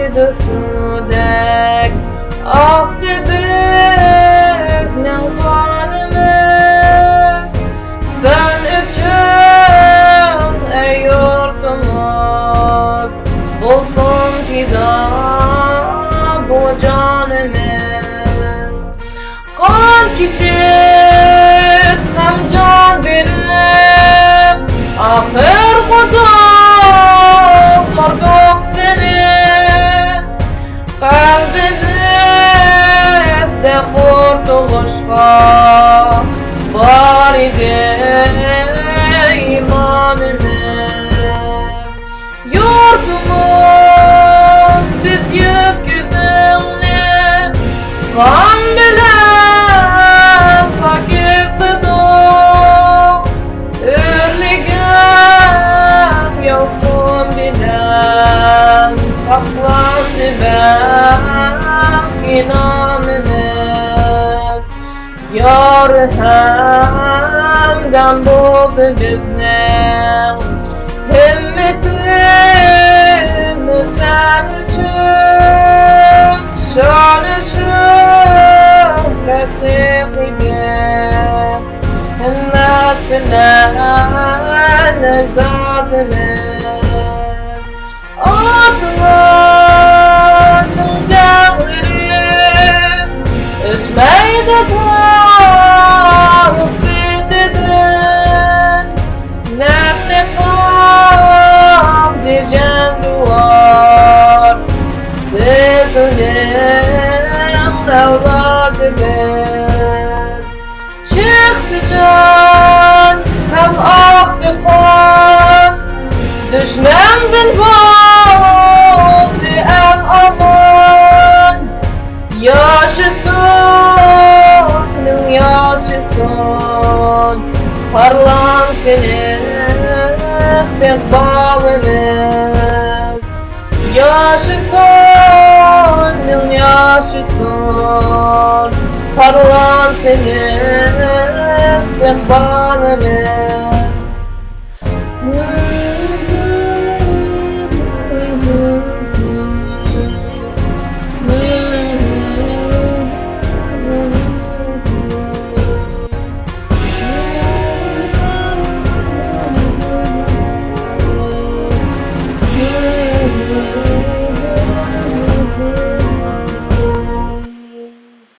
uydusudek aktı bizning qonimiz. Sen üçün ey yurtumuz, bulsun fida bu canimiz. Kan kiçip hem can verip ahir kurtulduk seni. Kalbimizde kurtuluşa var idi imanımız. Yurtumuz biz yüz güzünle kan bilen pakizdidik. Ürligen yolkun bilen paklandı belki namımız. Yar hemden buldu bizning himmetimiz sen üçün. Şanı şöhretliğine himmet bilen ecdadımız. Atlanın cağları ütmeydi tarif bitirdin. Nefsi kaldı can duvar bizning evladımız. Çıktı can hem aktı kan, düşmenden buldu en aman. Yaşasın, yaşasın, parlansın istikbalimiz. Yaşasın, yaşasın, parlansın istikbalimiz.